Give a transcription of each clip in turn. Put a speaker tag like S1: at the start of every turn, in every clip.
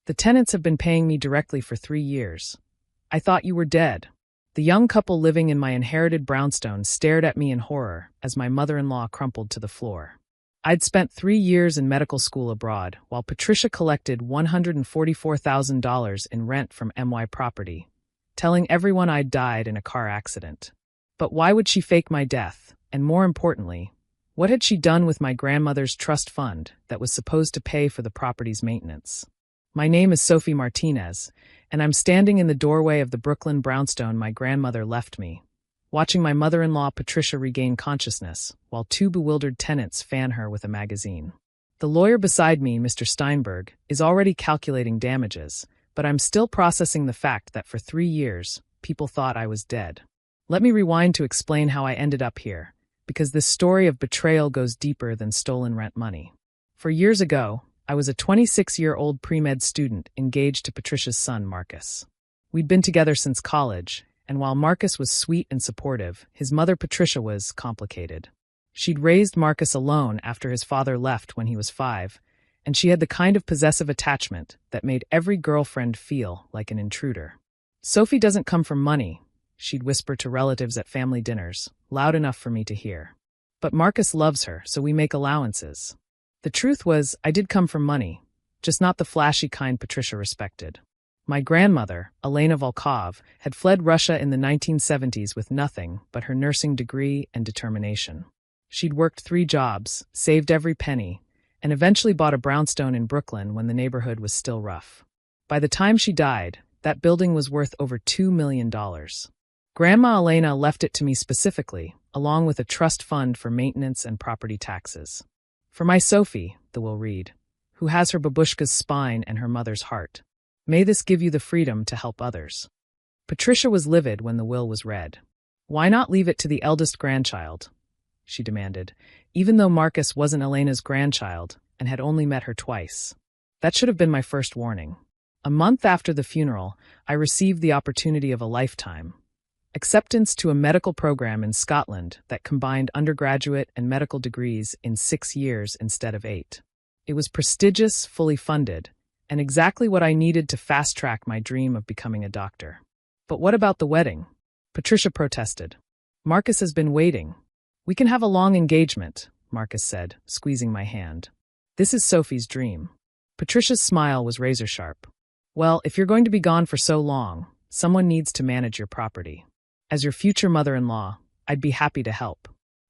S1: The tenants have been paying me directly for 3 years. I thought you were dead." The young couple living in my inherited brownstone stared at me in horror as my mother-in-law crumpled to the floor. I'd spent 3 years in medical school abroad, while Patricia collected $144,000 in rent from MY Property, telling everyone I'd died in a car accident. But why would she fake my death? And more importantly, what had she done with my grandmother's trust fund that was supposed to pay for the property's maintenance? My name is Sophie Martinez, and I'm standing in the doorway of the Brooklyn brownstone my grandmother left me, watching my mother-in-law Patricia regain consciousness, while 2 bewildered tenants fan her with a magazine. The lawyer beside me, Mr. Steinberg, is already calculating damages, but I'm still processing the fact that for 3 years, people thought I was dead. Let me rewind to explain how I ended up here, because this story of betrayal goes deeper than stolen rent money. For years ago, I was a 26-year-old pre-med student engaged to Patricia's son, Marcus. We'd been together since college, and while Marcus was sweet and supportive, his mother Patricia was complicated. She'd raised Marcus alone after his father left when he was 5, and she had the kind of possessive attachment that made every girlfriend feel like an intruder. "Sophie doesn't come from money," she'd whisper to relatives at family dinners, loud enough for me to hear. "But Marcus loves her, so we make allowances." The truth was, I did come from money, just not the flashy kind Patricia respected. My grandmother, Elena Volkov, had fled Russia in the 1970s with nothing but her nursing degree and determination. She'd worked 3 jobs, saved every penny, and eventually bought a brownstone in Brooklyn when the neighborhood was still rough. By the time she died, that building was worth over $2 million. Grandma Elena left it to me specifically, along with a trust fund for maintenance and property taxes. "For my Sophie," the will read, "who has her babushka's spine and her mother's heart. May this give you the freedom to help others." Patricia was livid when the will was read. "Why not leave it to the eldest grandchild?" she demanded, even though Marcus wasn't Elena's grandchild and had only met her twice. That should have been my first warning. A month after the funeral, I received the opportunity of a lifetime. Acceptance to a medical program in Scotland that combined undergraduate and medical degrees in 6 years instead of 8. It was prestigious, fully funded, and exactly what I needed to fast-track my dream of becoming a doctor. "But what about the wedding?" Patricia protested. "Marcus has been waiting." "We can have a long engagement," Marcus said, squeezing my hand. "This is Sophie's dream." Patricia's smile was razor-sharp. "Well, if you're going to be gone for so long, someone needs to manage your property. As your future mother-in-law, I'd be happy to help."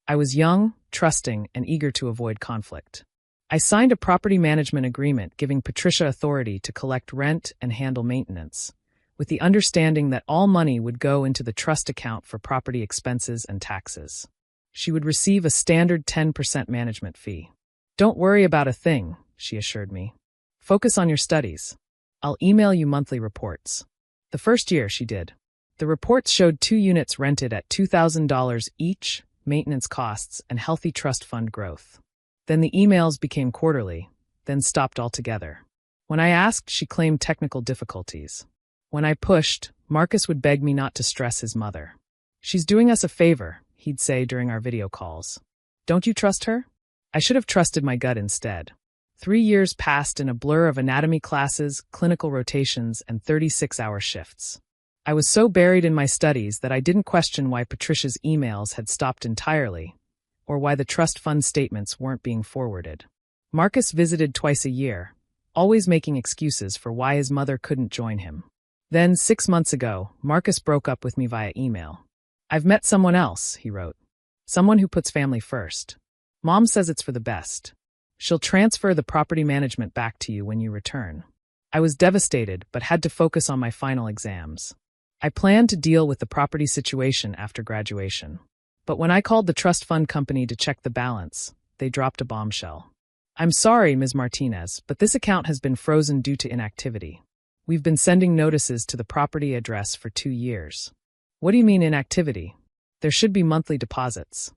S1: I was young, trusting, and eager to avoid conflict. I signed a property management agreement giving Patricia authority to collect rent and handle maintenance, with the understanding that all money would go into the trust account for property expenses and taxes. She would receive a standard 10% management fee. "Don't worry about a thing," she assured me. "Focus on your studies. I'll email you monthly reports." The first year, she did. The reports showed 2 units rented at $2,000 each, maintenance costs, and healthy trust fund growth. Then the emails became quarterly, then stopped altogether. When I asked, she claimed technical difficulties. When I pushed, Marcus would beg me not to stress his mother. "She's doing us a favor," he'd say during our video calls. "Don't you trust her?" I should have trusted my gut instead. 3 years passed in a blur of anatomy classes, clinical rotations, and 36-hour shifts. I was so buried in my studies that I didn't question why Patricia's emails had stopped entirely, or why the trust fund statements weren't being forwarded. Marcus visited twice a year, always making excuses for why his mother couldn't join him. Then, 6 months ago, Marcus broke up with me via email. "I've met someone else," he wrote. "Someone who puts family first. Mom says it's for the best. She'll transfer the property management back to you when you return." I was devastated, but had to focus on my final exams. I planned to deal with the property situation after graduation. But when I called the trust fund company to check the balance, they dropped a bombshell. "I'm sorry, Ms. Martinez, but this account has been frozen due to inactivity. We've been sending notices to the property address for 2 years." "What do you mean inactivity? There should be monthly deposits."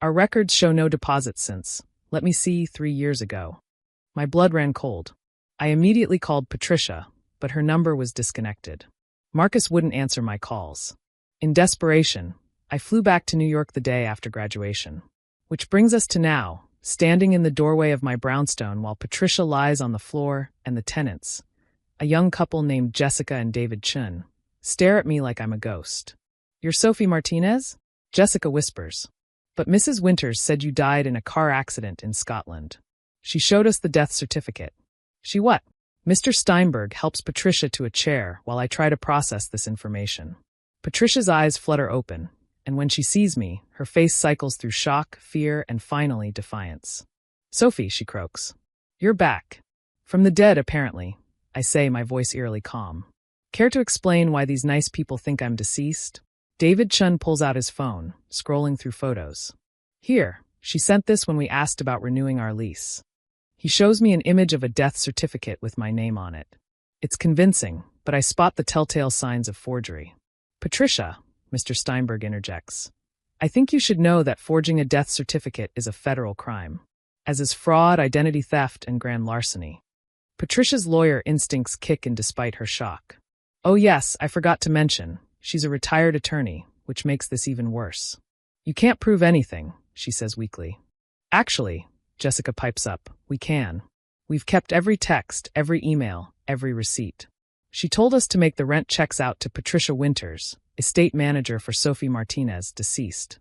S1: "Our records show no deposits since, let me see, 3 years ago." My blood ran cold. I immediately called Patricia, but her number was disconnected. Marcus wouldn't answer my calls. In desperation, I flew back to New York the day after graduation. Which brings us to now, standing in the doorway of my brownstone while Patricia lies on the floor and the tenants, a young couple named Jessica and David Chun, stare at me like I'm a ghost. "You're Sophie Martinez?" Jessica whispers. "But Mrs. Winters said you died in a car accident in Scotland." She showed us the death certificate. She what? Mr. Steinberg helps Patricia to a chair while I try to process this information. Patricia's eyes flutter open, and when she sees me, her face cycles through shock, fear, and finally defiance. "Sophie," she croaks. "You're back. From the dead, apparently," I say, my voice eerily calm. "Care to explain why these nice people think I'm deceased?" David Chun pulls out his phone, scrolling through photos. "Here, she sent this when we asked about renewing our lease." He shows me an image of a death certificate with my name on it. It's convincing, but I spot the telltale signs of forgery. "Patricia," Mr. Steinberg interjects, "I think you should know that forging a death certificate is a federal crime, as is fraud, identity theft, and grand larceny." Patricia's lawyer instincts kick in despite her shock. "Oh yes, I forgot to mention, she's a retired attorney, which makes this even worse." "You can't prove anything," she says weakly. "Actually," Jessica pipes up, "we can. We've kept every text, every email, every receipt. She told us to make the rent checks out to Patricia Winters, estate manager for Sophie Martinez, deceased.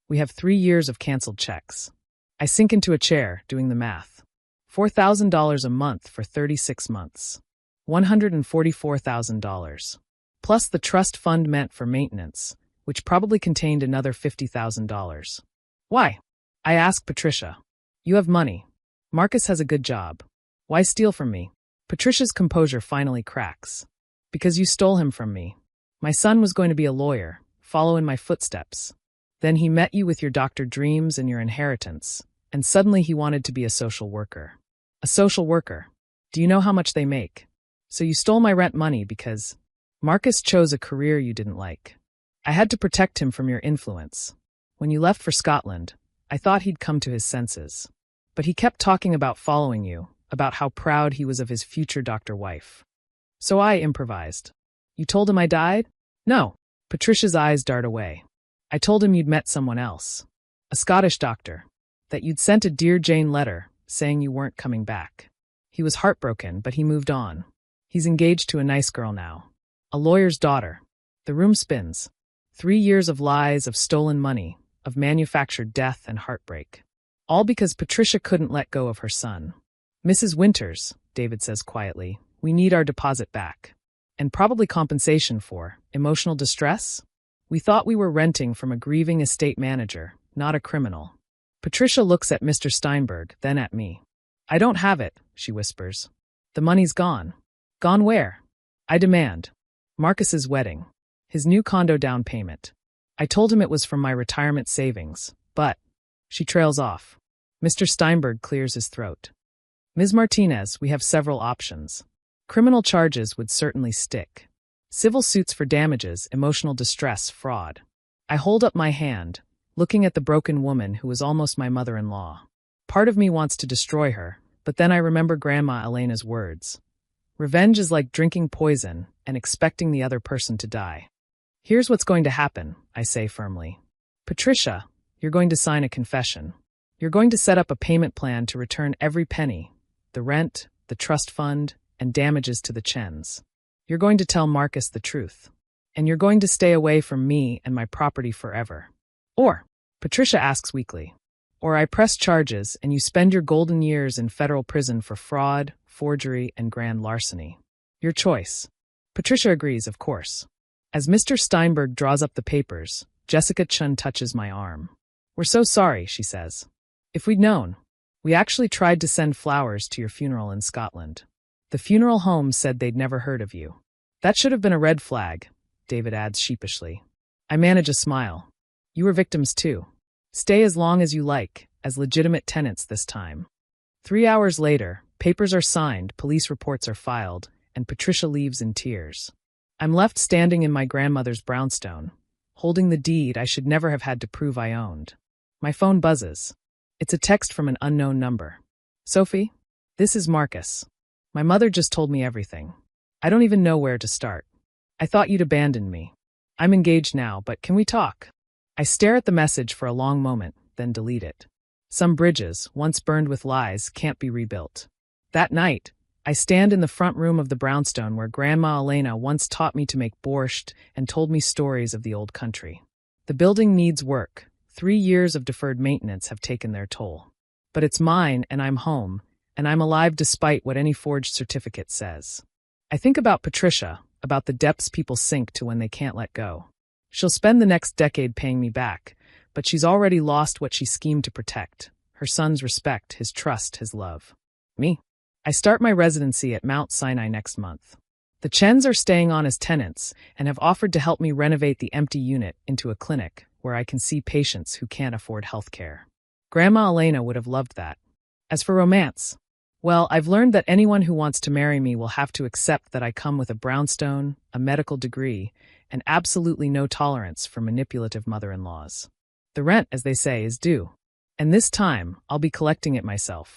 S1: We have 3 years of canceled checks." I sink into a chair, doing the math. $4,000 a month for 36 months. $144,000. Plus the trust fund meant for maintenance, which probably contained another $50,000. "Why?" I ask Patricia. "You have money. Marcus has a good job. Why steal from me?" Patricia's composure finally cracks. "Because you stole him from me. My son was going to be a lawyer, follow in my footsteps. Then he met you with your Dr. Dreams and your inheritance, and suddenly he wanted to be a social worker." "A social worker? Do you know how much they make? So you stole my rent money because Marcus chose a career you didn't like. I had to protect him from your influence. When you left for Scotland, I thought he'd come to his senses. But he kept talking about following you, about how proud he was of his future doctor wife. So I improvised." "You told him I died?" "No." Patricia's eyes dart away. "I told him you'd met someone else. A Scottish doctor. That you'd sent a Dear Jane letter, saying you weren't coming back. He was heartbroken, but he moved on. He's engaged to a nice girl now. A lawyer's daughter." The room spins. 3 years of lies, of stolen money, of manufactured death and heartbreak. All because Patricia couldn't let go of her son. "Mrs. Winters," David says quietly, "we need our deposit back. And probably compensation for emotional distress? We thought we were renting from a grieving estate manager, not a criminal." Patricia looks at Mr. Steinberg, then at me. "I don't have it," she whispers. "The money's gone." "Gone where?" I demand. "Marcus's wedding. His new condo down payment. I told him it was from my retirement savings, but—" She trails off. Mr. Steinberg clears his throat. "Ms. Martinez, we have several options. Criminal charges would certainly stick. Civil suits for damages, emotional distress, fraud." I hold up my hand, looking at the broken woman who was almost my mother-in-law. Part of me wants to destroy her, but then I remember Grandma Elena's words. Revenge is like drinking poison and expecting the other person to die. "Here's what's going to happen," I say firmly. "Patricia, you're going to sign a confession. You're going to set up a payment plan to return every penny, the rent, the trust fund, and damages to the Chens. You're going to tell Marcus the truth. And you're going to stay away from me and my property forever. Or," Patricia asks weakly, "or I press charges and you spend your golden years in federal prison for fraud, forgery, and grand larceny. Your choice." Patricia agrees, of course. As Mr. Steinberg draws up the papers, Jessica Chun touches my arm. "We're so sorry," she says. "If we'd known. We actually tried to send flowers to your funeral in Scotland. The funeral home said they'd never heard of you." "That should have been a red flag," David adds sheepishly. I manage a smile. "You were victims too. Stay as long as you like, as legitimate tenants this time." 3 hours later, papers are signed, police reports are filed, and Patricia leaves in tears. I'm left standing in my grandmother's brownstone, holding the deed I should never have had to prove I owned. My phone buzzes. It's a text from an unknown number. "Sophie, this is Marcus. My mother just told me everything. I don't even know where to start. I thought you'd abandoned me. I'm engaged now, but can we talk?" I stare at the message for a long moment, then delete it. Some bridges, once burned with lies, can't be rebuilt. That night, I stand in the front room of the brownstone where Grandma Elena once taught me to make borscht and told me stories of the old country. The building needs work. 3 years of deferred maintenance have taken their toll. But it's mine, and I'm home, and I'm alive despite what any forged certificate says. I think about Patricia, about the depths people sink to when they can't let go. She'll spend the next decade paying me back, but she's already lost what she schemed to protect: her son's respect, his trust, his love. Me? I start my residency at Mount Sinai next month. The Chens are staying on as tenants and have offered to help me renovate the empty unit into a clinic where I can see patients who can't afford health care. Grandma Elena would have loved that. As for romance, well, I've learned that anyone who wants to marry me will have to accept that I come with a brownstone, a medical degree, and absolutely no tolerance for manipulative mother-in-laws. The rent, as they say, is due. And this time, I'll be collecting it myself.